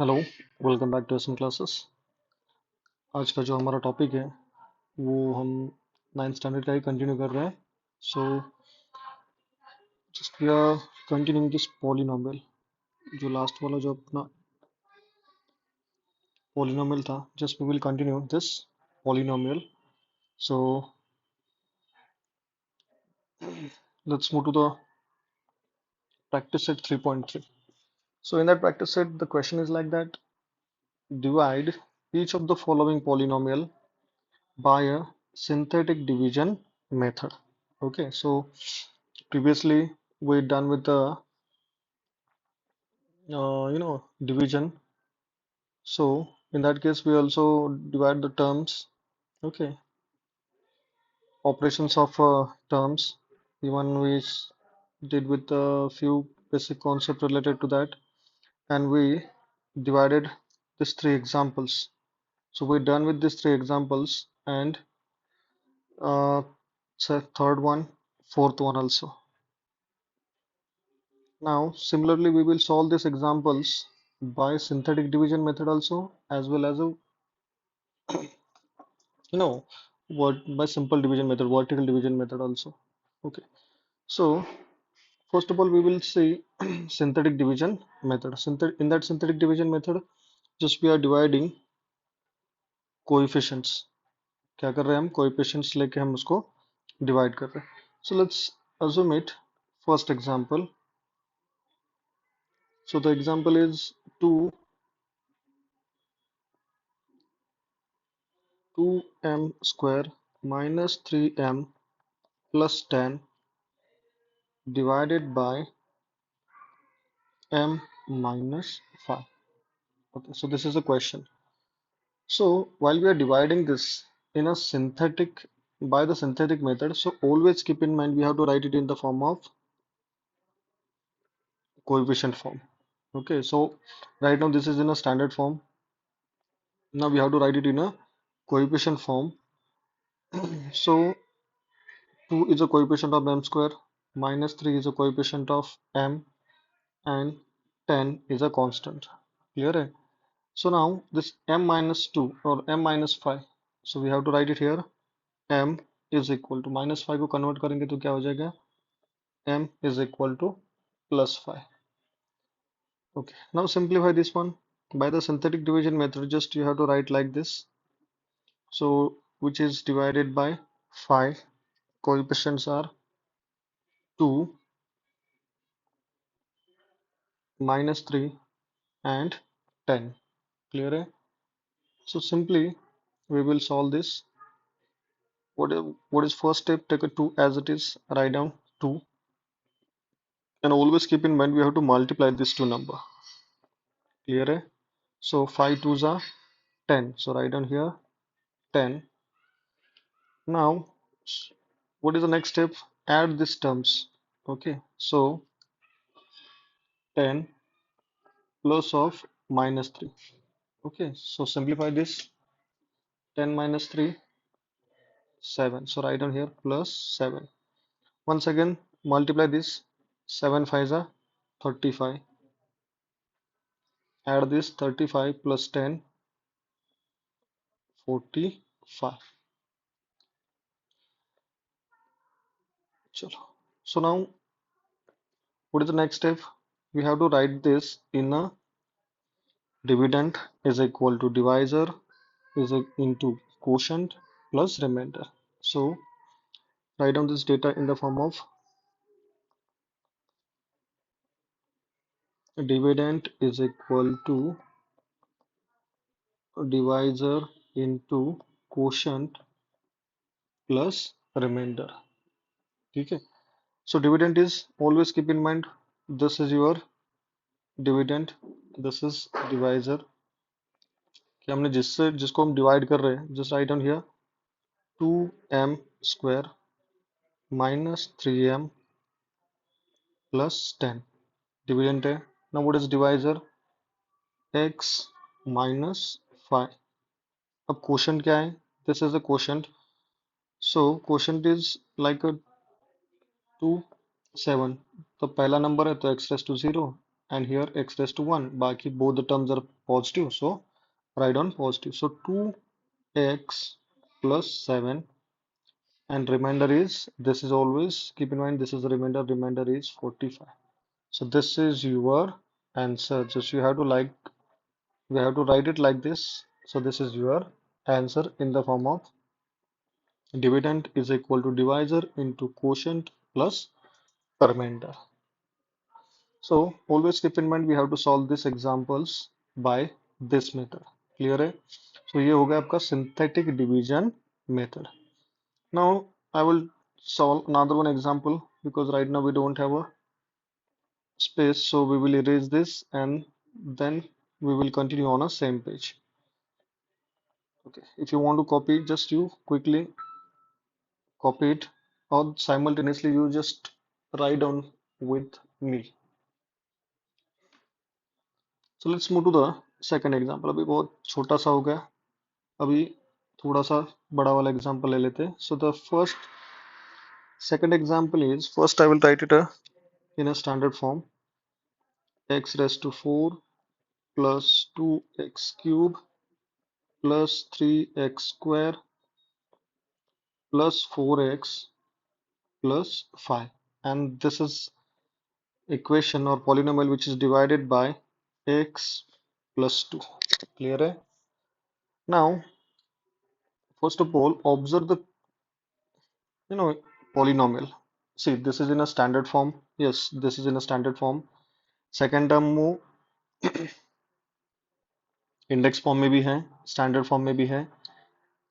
Hello. Welcome back to Esan classes. आज का जो हमारा टॉपिक है वो हम 9th स्टैंडर्ड का ही कंटिन्यू कर रहे हैं। So just we are continuing this polynomial. जो लास्ट वाला जो अपना पॉलिनोमियल था, just we will continue this polynomial. So let's move to the practice set 3.3. So in that practice set the question is like that: divide each of the following polynomial by a synthetic division method. Okay, so previously we done with the division. So in that case we also divide the terms. Okay, operations of terms. Even we did with a few basic concept related to that, and we divided these three examples. So we're done with these three examples, and so third one, fourth one also. Now similarly we will solve these examples by synthetic division method also, as well as a you know what by simple division method, vertical division method also. Okay, so first of all we will see synthetic division method. In that synthetic division method, just we are dividing coefficients. क्या कर रहे हैं हम? coefficients लेके हम उसको divide कर रहे हैं. So let's assume it. First example. So the example is 2m square minus 3m plus 10 divided by m minus 5. Okay, so this is a question. So while we are dividing this in a synthetic by the synthetic method, so always keep in mind we have to write it in the form of coefficient form. Okay, so right now this is in a standard form. Now we have to write it in a coefficient form. So 2 is a coefficient of m square, minus 3 is a coefficient of m, and 10 is a constant. Clear है? So now this m minus 2 or m minus 5, so we have to write it here. M is equal to minus 5 को convert करेंगे तो क्या हो जाएगा? M is equal to plus 5. Okay, now simplify this one by the synthetic division method. Just you have to write like this. So which is divided by 5. Coefficients are 2, minus 3 and 10. Clear है? So simply we will solve this. What is first step? Take a 2 as it is, write down 2, and always keep in mind we have to multiply this two number. Clear है? So 5 twos are 10, so write down here 10. Now what is the next step? Add these terms. Okay, so 10 plus of minus 3. Okay, so simplify this. 10 minus 3, 7, so write down here plus 7. Once again multiply this. 7 5s are 35. Add this 35 plus 10, 45. Chalo. So now what is the next step? We have to write this in a dividend is equal to divisor into quotient plus remainder. So write down this data in the form of dividend is equal to divisor into quotient plus remainder. Okay. So dividend is, always keep in mind, this is your dividend, this is divisor. कि हमने जिसको हम divide कर रहे हैं, just write down here 2m square minus 3m plus 10. Dividend है. Now what is divisor? X minus 5. अब quotient क्या है? This is a quotient. So quotient is like a 2 7. तो पहला नंबर है तो x raised to 0, and here x raised to 1. Baki both the terms are positive, so write on positive. So 2x plus 7, and remainder is, this is always keep in mind, this is the remainder is 45. So this is your answer. Just you have to we have to write it like this. So this is your answer in the form of dividend is equal to divisor into quotient plus remainder. So always keep in mind we have to solve these examples by this method. Clear है? So ये हो गया आपका synthetic division method. Now I will solve another one example because right now we don't have a space, so we will erase this and then we will continue on a same page. Okay, if you want to copy, just you quickly copy it, or simultaneously you just write down with me. So let's move to the second example. अभी बहुत छोटा सा हो गया, अभी थोड़ा सा बड़ा वाला एग्जांपल ले लेते हैं. So the second example is, first I will write it in a standard form. X raised to 4 plus 2x cube plus 3x square plus 4x plus 5, and this is equation or polynomial which is divided by x plus 2. Clear है? Now first of all observe the polynomial. See, this is in a standard form. Yes, this is in a standard form. Second term वो index form में भी है, standard form में भी है.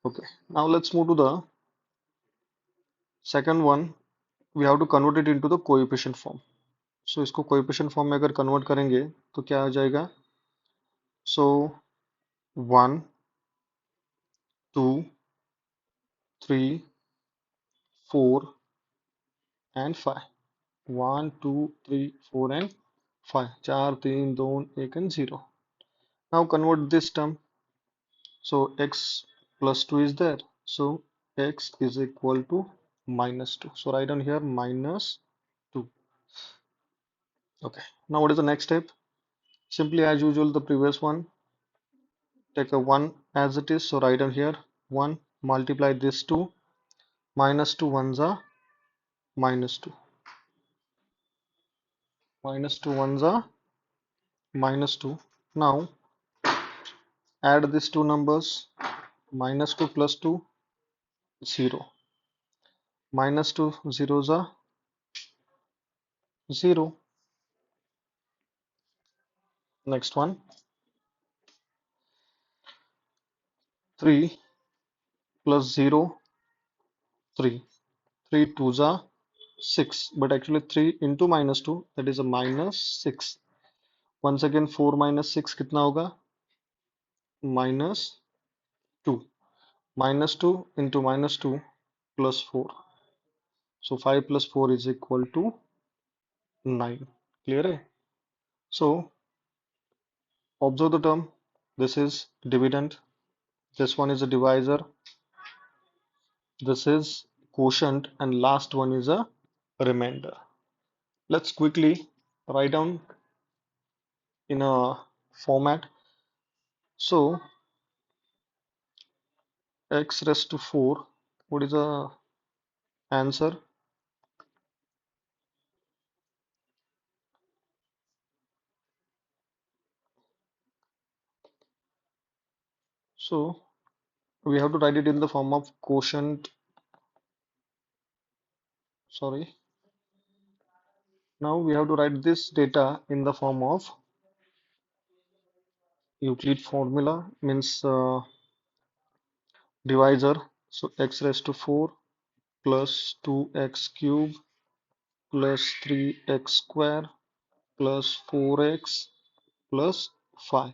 Okay, now let's move to the second one. We have to convert it into the coefficient form. So इसको coefficient form में अगर convert करेंगे तो क्या आ जाएगा? So 1, 2, 3, 4 and 5. 1, 2, 3, 4 and 5. 4, 3, 2, 1 and 0. Now convert this term. So x plus 2 is there. So x is equal to minus 2. So write down here minus 2. Okay. Now what is the next step? Simply as usual the previous one. Take a 1 as it is. So write down here 1. Multiply this 2. Minus 2 ones are minus 2. Minus 2 ones are minus 2. Now add these two numbers. Minus 2 plus 2, 0. Minus 2 zeros are 0. Next one. 3 plus 0, 3. 3 twos are 6. But actually 3 into minus 2, that is a minus 6. Once again 4 minus 6 कितना होगा? Minus 2. Minus 2 into minus 2 plus 4. So 5 plus 4 is equal to 9. Clear है? So observe the term. This is dividend. This one is a divisor. This is quotient, and last one is a remainder. Let's quickly write down in a format. So x raised to 4, what is the answer? So we have to write it in the form of quotient. Sorry. Now we have to write this data in the form of Euclid formula, means divisor. So x raised to 4 plus 2x cube plus 3x square plus 4x plus 5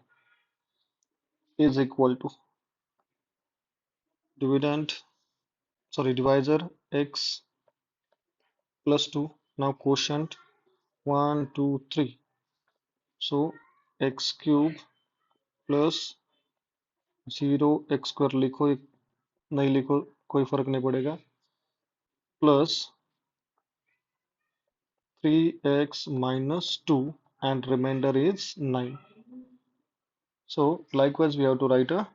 is equal to divisor x plus 2. Now quotient 1, 2, 3. So x cube plus 0 x square लिखो, नहीं लिखो कोई फर्क नहीं पड़ेगा, plus 3x minus 2 and remainder is 9. So likewise we have to write a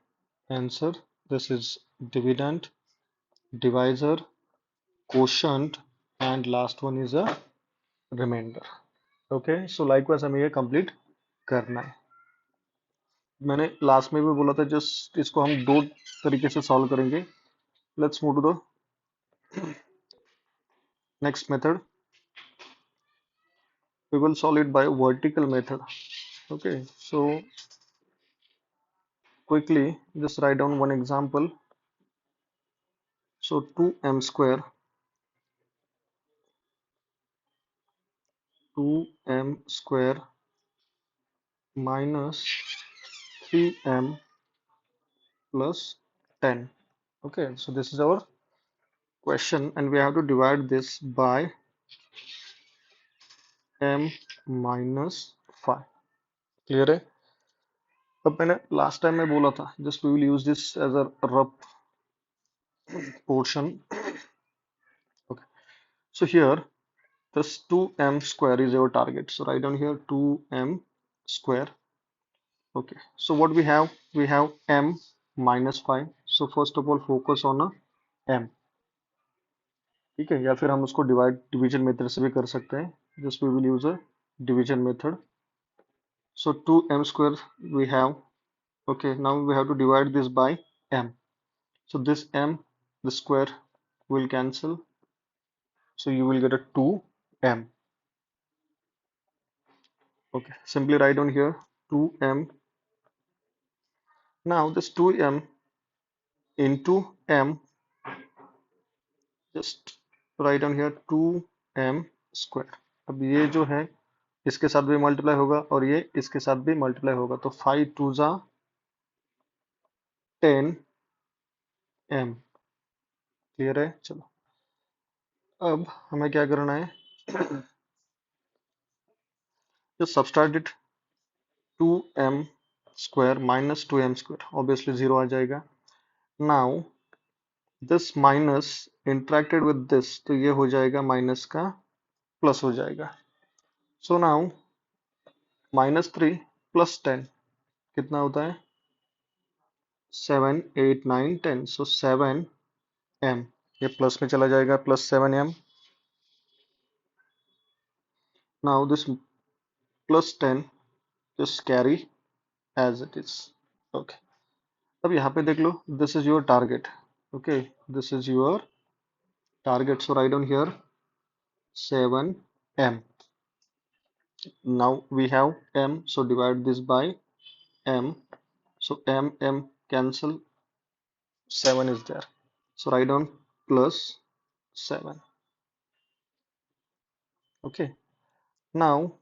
answer. This is dividend, divisor, quotient, and last one is a remainder. Okay so likewise हमें ये complete करना है. मैंने लास्ट में भी बोला था जस्ट इसको हम दो तरीके से सॉल्व करेंगे. Let's move to the next method. We will solve it by vertical method. Okay so quickly just write down one example. So 2m square minus 3m plus 10. Okay, so this is our question and we have to divide this by m minus 5. Clear है. अब मैंने last time में बोला था just we will use this as a rough portion. Okay, so here this 2m square is our target, so write down here 2m square. Okay, so what we have m minus 5. So first of all focus on a m. ठीक है, या फिर हम उसको division method से भी कर सकते हैं. Just we will use a division method. So 2m square we have. Okay, now we have to divide this by m. So this m, the square will cancel. So you will get a 2m. Okay, simply write down here 2m. Now this 2m into m, just write down here 2m square. अब ये जो है इसके साथ भी multiply होगा और ये इसके साथ भी मल्टीप्लाई होगा, तो 5 2 जा 10m. क्लियर है. चलो अब हमें क्या करना है, जो subtract it 2m square minus 2m square, obviously zero आ जाएगा. Now this minus interacted with this, तो ये हो जाएगा माइनस का प्लस हो जाएगा. सो नाउ -3 + 10 कितना होता है, 7 8 9 10. सो 7m, ये प्लस में चला जाएगा, +7m. Now this +10 just carry as it is. Okay, अब यहाँ पे देख लो, this is your target. Okay, this is your target, so write down here 7m. Now we have m, so divide this by m. So m cancel, 7 is there, so write down +7. Okay, now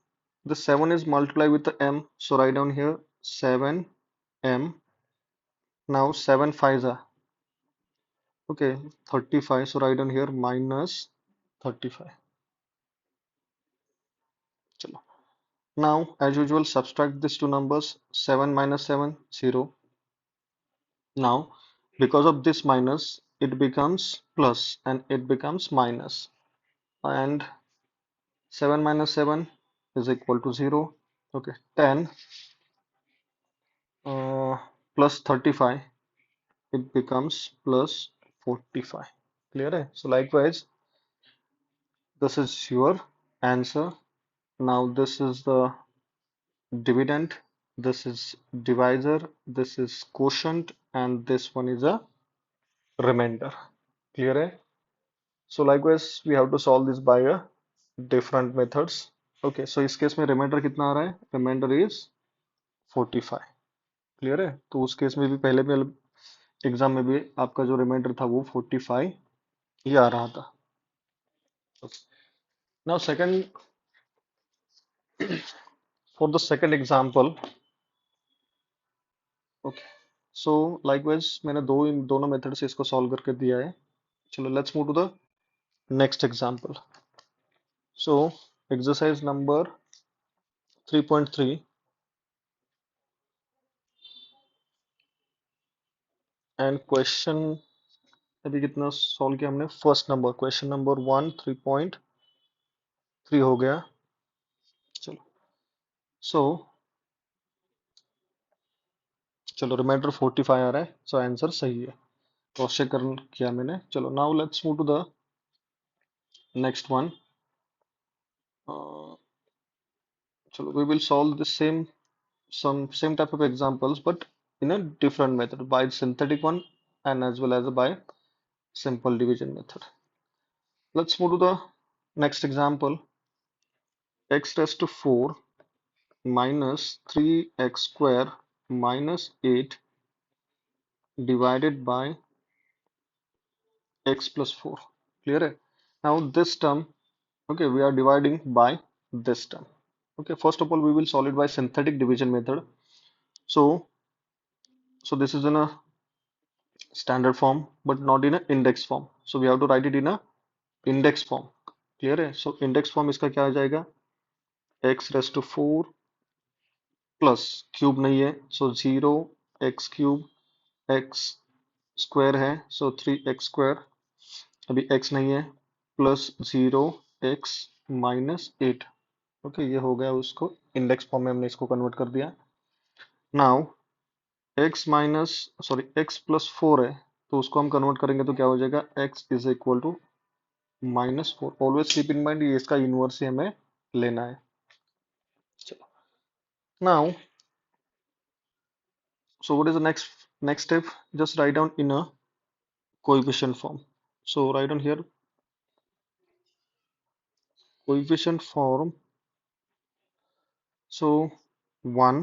the 7 is multiplied with the m, so write down here 7m. Now 7 5s are, okay, 35, so write down here -35. Chalo. Now as usual subtract these two numbers, 7 minus 7 0. Now because of this minus it becomes plus and it becomes minus, and 7 minus 7 is equal to 0. Okay, 10 plus 35, it becomes plus 45. Clear है. So likewise this is your answer. Now this is the dividend, this is divisor, this is quotient, and this one is a remainder. Clear है. So likewise we have to solve this by a different methods. Okay, so इस case में reminder कितना आ रहा है, reminder is 45. Clear है. तो उस case में भी पहले भी एग्जाम में भी आपका जो रिमाइंडर था वो 45 ही आ रहा था. Now second, for the second example. Okay, so likewise मैंने दोनों मेथड से इसको सॉल्व करके दिया है. चलो let's move to the next example. So exercise number 3.3 and question अभी कितना सॉल्व किया हमने, फर्स्ट नंबर, क्वेश्चन नंबर 1 3.3 हो गया. चलो सो चलो रिमाइंडर 45 आ रहा है, सो आंसर सही है। क्रॉस चेक कर किया मैंने। चलो now let's move to the next one. चलो we will solve the same some same type of examples but in a different method, by synthetic one and as well as by simple division method. Let's move to the next example. X raised to 4 minus 3x square minus 8 divided by x plus 4. Clear है? Now this term, okay, we are dividing by this term. Okay, first of all we will solve it by synthetic division method. So this is in a standard form but not in a index form, so we have to write it in a index form. Clear है? So index form इसका क्या आ जाएगा? X raise to 4 plus cube नहीं है so 0 x cube x square है so 3x square, अभी x नहीं है, प्लस 0 एक्स माइनस 8। ओके, ये हो गया उसको इंडेक्स फॉर्म में हमने इसको कन्वर्ट कर दिया। Now x minus sorry x plus 4 है तो उसको हम कन्वर्ट करेंगे तो क्या हो जाएगा? x is equal to -4। Always keep in mind ये इसका इनवर्स ही हमें लेना है। चलो now, so what is the next step? Just write down in a coefficient form. So write down here coefficient form. So 1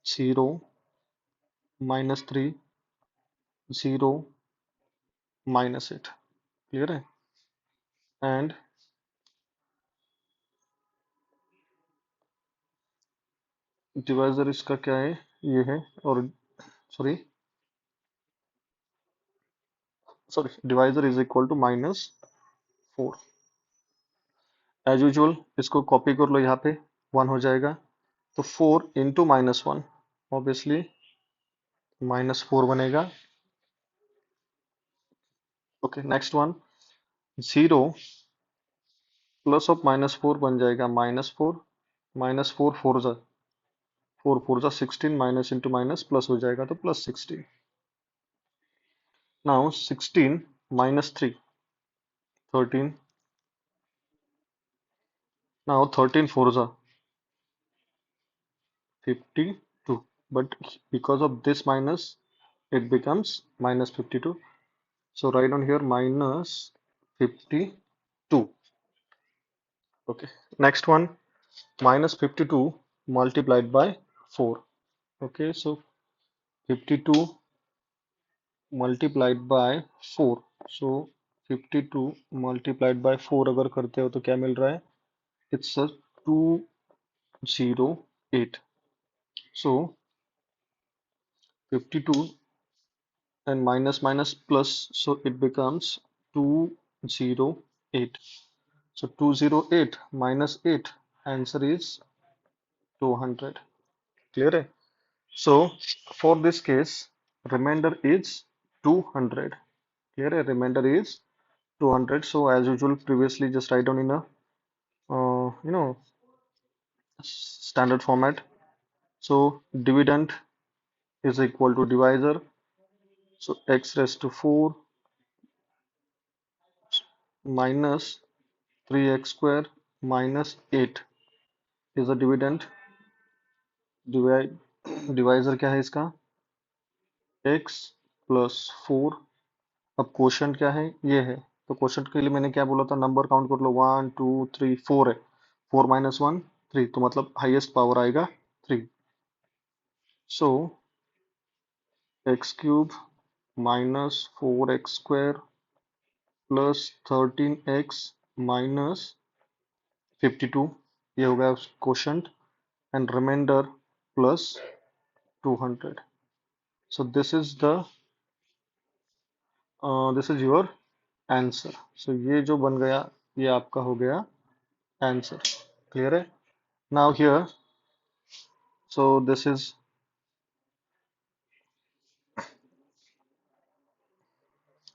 0 -3 0 -8। Clear है? And divisor इसका क्या है? ये है। और sorry sorry divisor is equal to -4। As usual इसको copy कर लो, यहाँ पे 1 हो जाएगा तो 4 इंटू -1 ऑब्वियसली -4 बनेगा। Okay next one 0 plus of -4 बन जाएगा -4 -4 4 4 16 माइनस इंटू माइनस प्लस हो जाएगा तो +16। Now 16 -3 13। Now 13 4 52, but because of this minus it becomes -52, so write on here -52। Okay, next one -52 multiplied by 4। Okay, so 52 multiplied by 4, so 52 multiplied by 4 अगर करते हो तो क्या मिल रहा है? It's a 208। So 52 and minus minus plus, so it becomes 208। So 208 minus 8, answer is 200। Clear है? So for this case remainder is 200। Clear है? Remainder is 200। So as usual previously just write down in a standard format. So dividend is equal to divisor, so x raised to 4 minus 3x square minus 8 is the dividend। Divide divisor क्या है इसका? x plus 4। अब quotient क्या है? ये है। तो quotient के लिए मैंने क्या बोला था? नंबर काउंट कर लो, 1 2 3 4 है। 4 माइनस 1 3, तो मतलब हाईएस्ट पावर आएगा 3। So x cube minus 4x square plus 13x minus 52, ये हो गया quotient, and remainder plus 200। So this is your answer। So ये जो बन गया ये आपका हो गया आंसर। क्लियर है? Now here so this is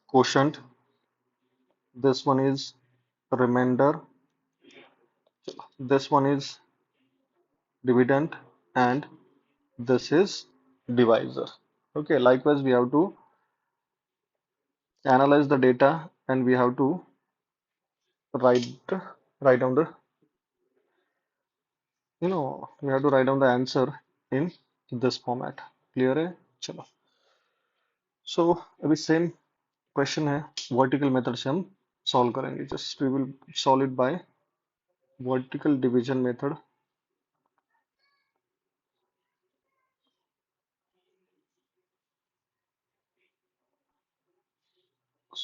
quotient, this one is remainder, this one is dividend, and this is divisor. Okay, likewise we have to analyze the data and we have to write write down the we have to write down the answer in this format. Clear है? चलो. So अभी same question है, vertical method से हम solve करेंगे. Just we will solve it by vertical division method.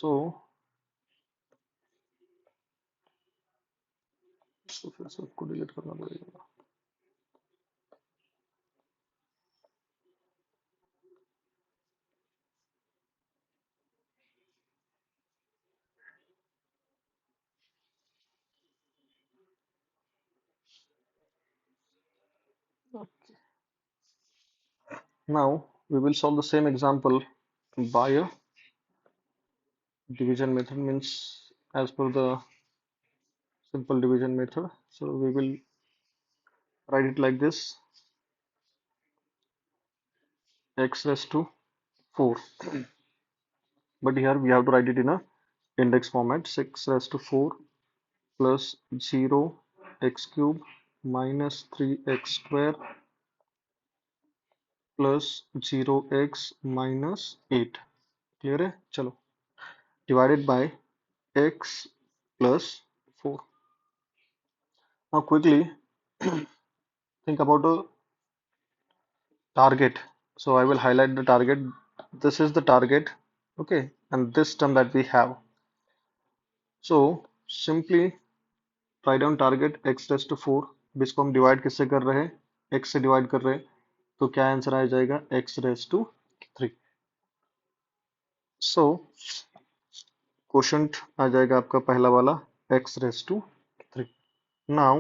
So फिर से उसको डिलीट करना पड़ेगा. Now we will solve the same example by a division method, means as per the simple division method. So we will write it like this: x raised to 4. But here we have to write it in a index format. 6 raised to 4 plus 0 x cube minus 3x square plus 0x minus 8. Clear है? चलो. Divided by x plus 4. Now quickly think about a target. So I will highlight the target. This is the target. Okay. And this term that we have. So simply write down target x raised to 4. इसको हम divide किससे कर रहे हैं? x से divide कर रहे हैं. तो क्या आंसर आ जाएगा? x raised to 3. So quotient आ जाएगा आपका पहला वाला x raised to 3. Now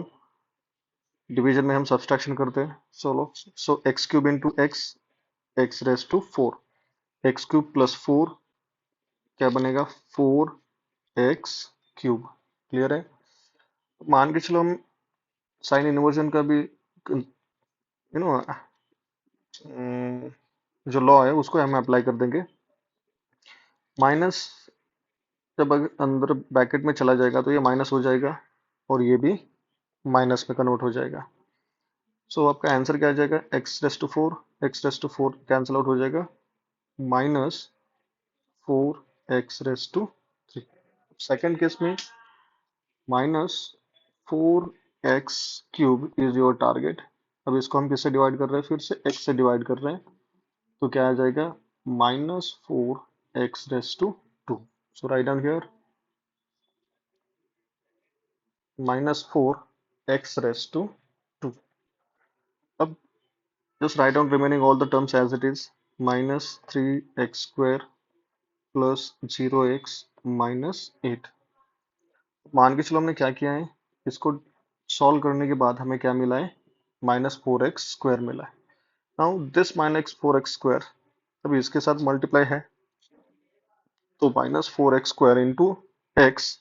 division में हम सब्सट्रैक्शन करते हैं. सो x cube into x raised to 4. x cube plus 4 क्या बनेगा? 4x cube. क्लियर है? मान के चलो हम साइन इन्वर्जन का भी नो जो लॉ है उसको हम अप्लाई कर देंगे. माइनस जब अंदर ब्रैकेट में चला जाएगा तो ये माइनस हो जाएगा और ये भी माइनस में कन्वर्ट हो जाएगा. सो आपका आंसर क्या आ जाएगा? X raise to four cancel out हो जाएगा. माइनस 4x⁻³ सेकेंड केस में minus 4x³ is your target. अब इसको हम किससे डिवाइड कर रहे हैं? फिर से x से डिवाइड कर रहे हैं. तो क्या आ जाएगा? -4x⁻². So write down here -4x⁻². अब just write down remaining all the terms as it is. -3x² plus 0x minus 8. मान के चलो हमने क्या किया है, इसको सॉल्व करने के बाद हमें क्या मिला है? -4x² मिला है. नाउ दिस -4x² अभी इसके साथ मल्टीप्लाई है तो -4x² इंटू x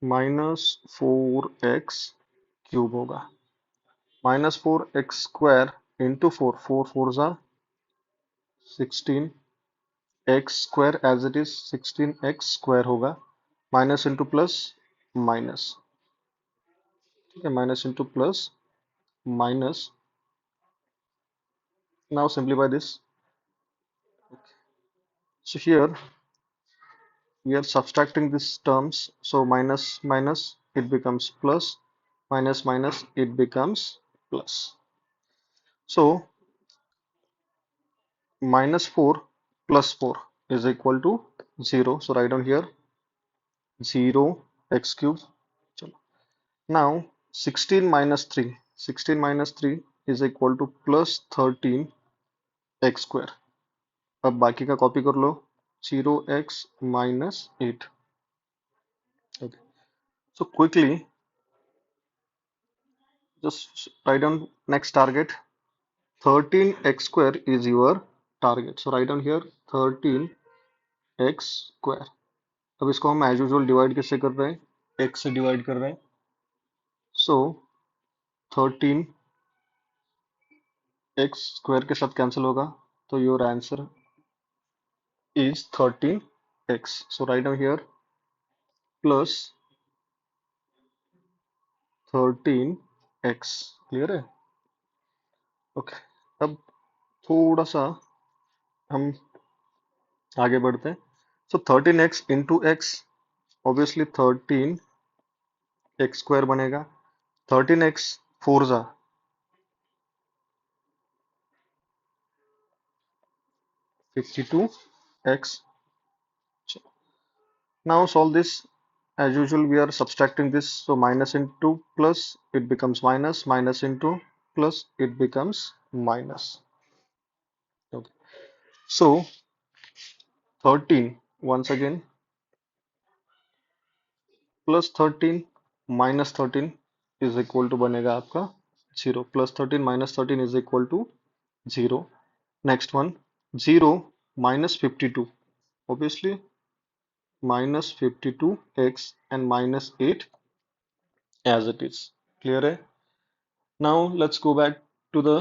-4x³ होगा. -4x² इंटू 4, 4 4 जा 16, x² as it is 16x² होगा. Minus into plus minus. ठीक है, minus into plus minus. Now simplify this. So here we are subtracting these terms. So minus minus it becomes plus, minus minus it becomes plus. So -4 plus 4 is equal to 0. So write down here 0x³. Now 16 minus 3. 16 minus 3 is equal to plus 13x². अब बाकी का copy कर लो. 0x minus 8. Okay. So quickly just write down next target. 13x² is your target. So write down here 13x². अब इसको हम as usual divide किससे कर रहे हैं? x से डिवाइड कर रहे हैं. सो 13 एक्स स्क्वायर के साथ कैंसिल होगा, तो your answer is 13x. So write down here plus 13x. Clear है? ओके. अब थोड़ा सा हम आगे बढ़ते हैं. सो 13x into x, obviously 13x square बनेगा. 13x फोर जा 52x. Now solve this. As usual, we are subtracting this. So minus into plus, it becomes minus. Minus into plus, it becomes minus. Okay. So 13, once again, plus 13 minus 13 is equal to बनेगा आपका 0. Plus 13 minus 13 is equal to 0. Next one, 0 minus 52. Obviously, minus 52x and minus 8 as it is. Clear है? Now let's go back to the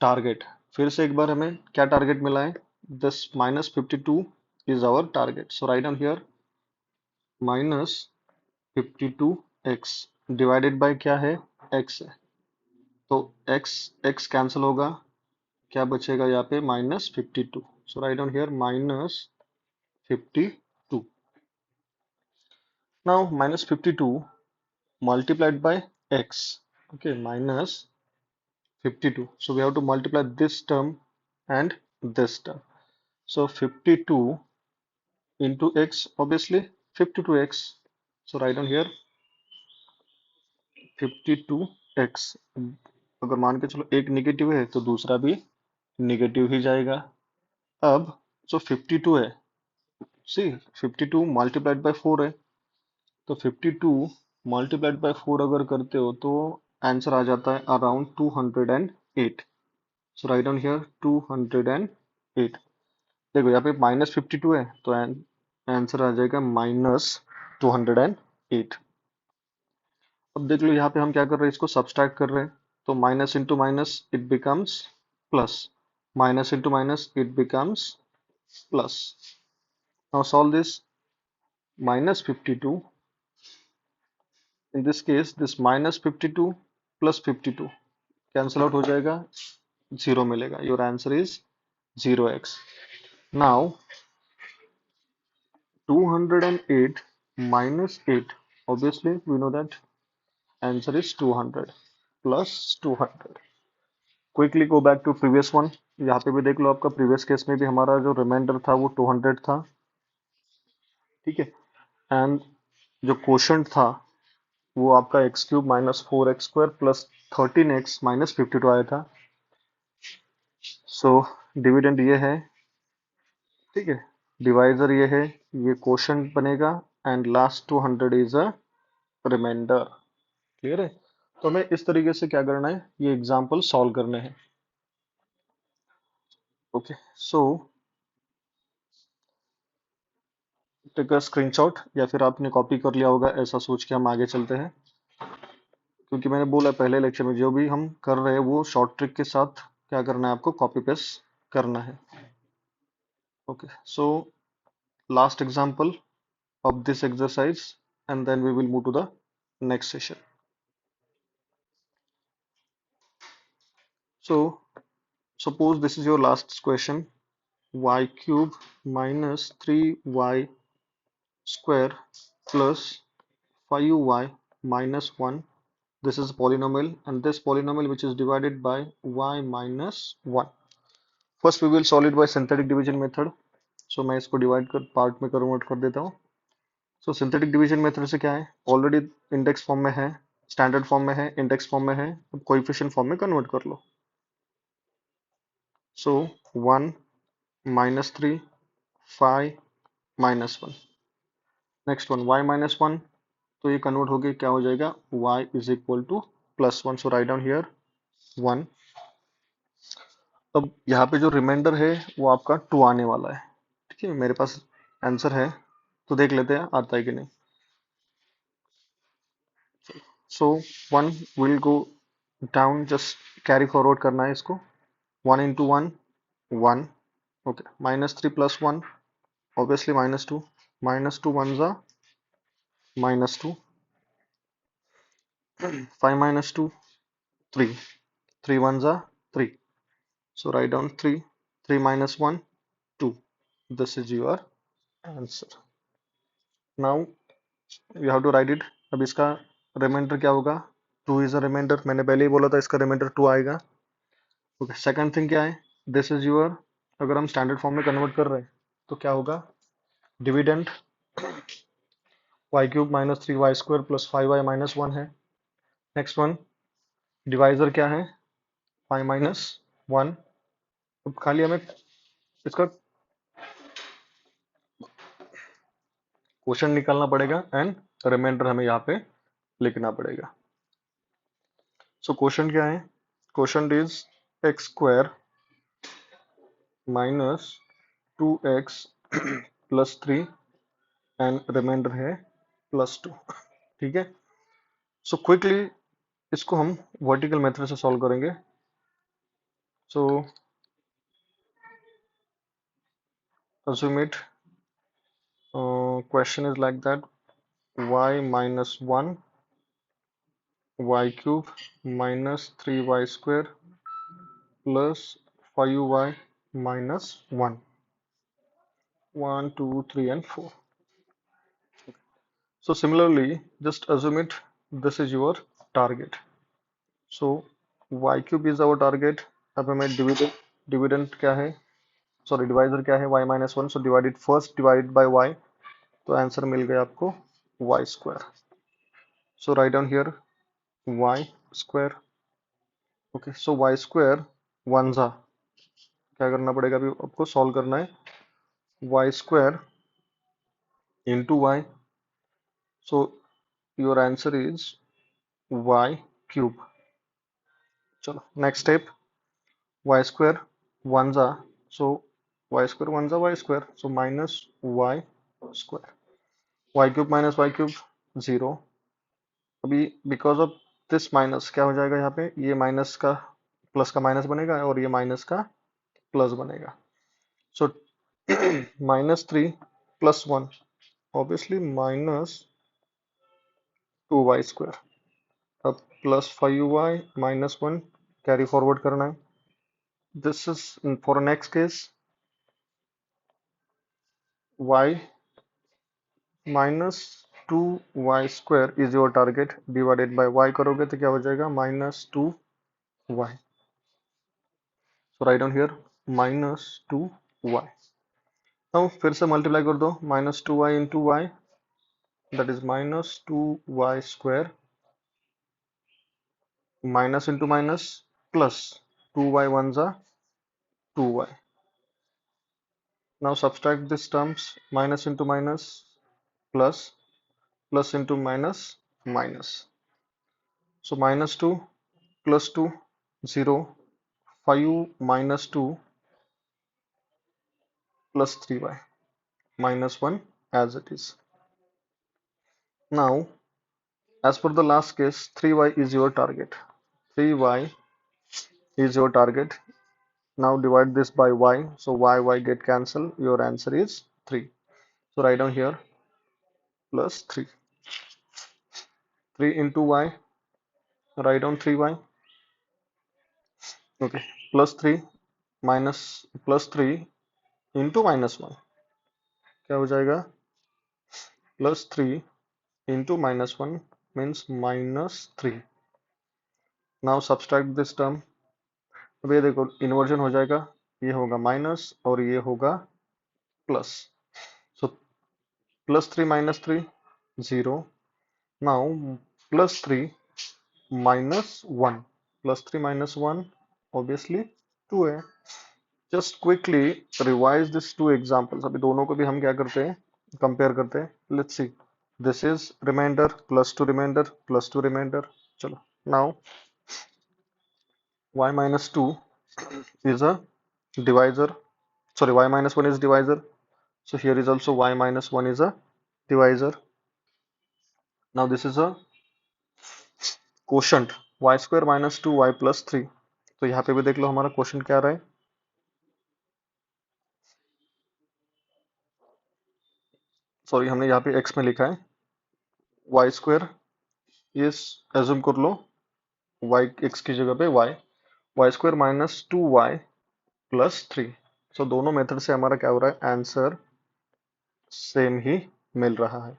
target. फिर से एक बार हमें क्या target मिला है? This minus 52 is our target. So write on here minus 52x divided by क्या है? x है. तो x x कैंसिल होगा, क्या बचेगा यहाँ पे? Minus 52. So write on here minus 52. Now minus 52 multiplied by x. Okay, minus 52. So we have to multiply this term and this term. So 52 into x, obviously 52x. So write down here 52x. अगर मान के चलो एक negative है तो दूसरा भी negative ही जाएगा. अब जो 52 है, सी 52 मल्टीप्लाइड बाय 4 है, तो 52 मल्टीप्लाइड बाय 4 अगर करते हो तो आंसर आ जाता है around 208. So write down here 208. देखो यहाँ पे माइनस 52 है तो आंसर आ जाएगा माइनस 208. अब देख लो यहाँ पे हम क्या कर रहे हैं, इसको सब्सट्रैक्ट कर रहे हैं. तो minus into minus it becomes plus. Minus into minus it becomes plus. Now solve this. Minus 52, in this case this minus 52 plus 52 cancel out हो जाएगा, जीरो मिलेगा. Your answer is 0x. Now 208 minus 8, obviously we know that answer is 200 plus 200. Quickly go back to previous one. यहाँ पे भी देख लो, आपका previous case में भी हमारा जो रिमाइंडर था वो 200 था. ठीक है. एंड जो क्वोशंट था वो आपका x cube minus 4x square plus 13x minus 52 आया था. सो डिविडेंड ये है. ठीक है. डिवाइजर ये है. ये क्वोशंट बनेगा and last 200 is a remainder. Clear है? तो हमें इस तरीके से क्या करना है, ये एग्जाम्पल सॉल्व करने हैं. Okay. So take a screenshot या फिर आपने कॉपी कर लिया होगा, ऐसा सोच के हम आगे चलते हैं. क्योंकि मैंने बोला पहले लेक्चर में जो भी हम कर रहे हैं वो शॉर्ट ट्रिक के साथ क्या करना है, आपको कॉपी पेस्ट करना है. Okay. So last example of this exercise and then we will move to the next session. So suppose this is your last question. Y cube minus 3y square plus 5y minus 1. This is a polynomial and this polynomial which is divided by y minus 1. First we will solve it by synthetic division method. So मैं इसको divide कर part में convert कर देता हूँ. सो synthetic division method से क्या है, ऑलरेडी इंडेक्स फॉर्म में है, स्टैंडर्ड फॉर्म में है, इंडेक्स फॉर्म में है, अब कोएफिशिएंट फॉर्म में कन्वर्ट कर लो. सो 1 minus 3 5 minus 1. Next one y minus 1, तो ये कन्वर्ट होके क्या हो जाएगा, y is equal two plus 1. So write down here 1. अब यहाँ पे जो रिमाइंडर है वो आपका 2 आने वाला है. ठीक है. मेरे पास आंसर है तो देख लेते हैं आता है कि नहीं. सो 1 will go down, just carry forward करना है इसको. 1 into 1, 1. Okay, minus 3 plus 1, obviously minus 2. Minus 2 ones are minus 2. 5 minus 2, 3. 3 ones are 3. So write down 3. 3 minus 1, 2. This is your answer. Now you have to write it. अब इसका reminder क्या होगा? 2 is a reminder. मैंने पहले ही बोला था इसका reminder 2 आएगा. ओके, सेकंड थिंग क्या है? दिस इज योर, अगर हम स्टैंडर्ड फॉर्म में कन्वर्ट कर रहे हैं तो क्या होगा? Dividend y cube minus 3y² plus 5y minus 1 है. नेक्स्ट वन, डिवाइजर क्या है? y minus 1. अब खाली हमें इसका क्वेश्चन निकालना पड़ेगा एंड रिमाइंडर हमें यहाँ पे लिखना पड़ेगा. सो क्वेश्चन क्या है? Question is x² minus 2x plus 3 and remainder है प्लस 2. ठीक है. सो क्विकली इसको हम वर्टिकल मेथड से सॉल्व करेंगे. सो assume it, question is like that: y minus 1 y cube minus 3y² plus 5y minus 1. 1, 2, 3 and 4. So similarly, just assume it, this is your target. So y cube is our target. अब हमें dividend क्या है, sorry divisor क्या है? y minus 1. So divided first, divided by y. तो answer मिल गया आपको y². So write down here y². Okay, so y² one जा, क्या करना पड़ेगा? अभी आपको सॉल्व करना है. y² into y. So your answer is y³. चलो नेक्स्ट स्टेप, y² वन जा, सो y² वन जा y², so minus y². y³ minus y³ 0. अभी बिकॉज ऑफ दिस माइनस क्या हो जाएगा यहाँ पे? ये माइनस का प्लस का माइनस बनेगा और ये माइनस का प्लस बनेगा. So minus 3 plus 1, obviously minus 2y². अब plus 5y minus 1 carry forward करना है. This is for next case, y minus 2y² is your target. Divided by y करोगे तो क्या हो जाएगा? Minus 2y. So write down here minus 2y. Now फिर से मल्टीप्लाई कर दो. Minus 2y into y, that is minus 2y² minus into minus plus 2y ones are 2y. Now subtract these terms, minus into minus plus, plus into minus minus. So minus 2 plus 2 0, 5 minus 2 plus 3y minus 1 as it is. Now as per the last case, 3y is your target. 3y is your target. Now divide this by y, so y get cancelled. Your answer is 3. So write down here plus 3. 3 into y, write down 3y. Okay, plus 3 minus plus 3 into minus 1, क्या हो जाएगा? Plus 3 into minus 1 means minus 3. Now subtract this term. अब ये देखो inversion हो जाएगा, ये होगा माइनस और ये होगा plus. So plus 3 minus 3 0. Now plus 3 minus 1, plus 3 minus 1 obviously 2 है. Just quickly revise this to examples. अभी दोनों को भी हम क्या करते हैं? कंपेयर करते हैं. Let's see. This is remainder plus two remainder plus two remainder. चलो now y minus 2 is a divisor, sorry y minus 1 is divisor, so here is also y minus 1 is a divisor. Now this is a quotient, y² minus 2y plus 3. तो यहाँ पे भी देख लो हमारा question क्या आ रहा है। सॉरी, हमने यहाँ पे x में लिखा है वाई स्क्वायर, ये एज्यूम कर लो y x की जगह पे y, y square minus 2y plus 3। So दोनों मेथड से हमारा क्या हो रहा है, आंसर सेम ही मिल रहा है।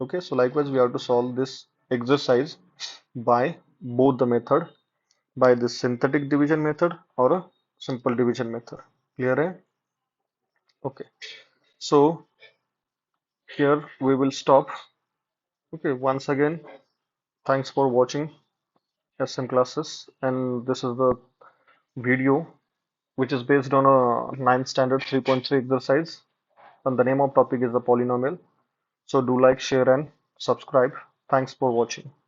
Okay, so likewise we have to solve this exercise by both the method, by this synthetic division method or a simple division method. Clear है? Okay. So here we will stop. Okay. Once again, thanks for watching SM classes, and this is the video which is based on a ninth standard 3.3 exercise, and the name of topic is the polynomial. So do like, share, and subscribe. Thanks for watching.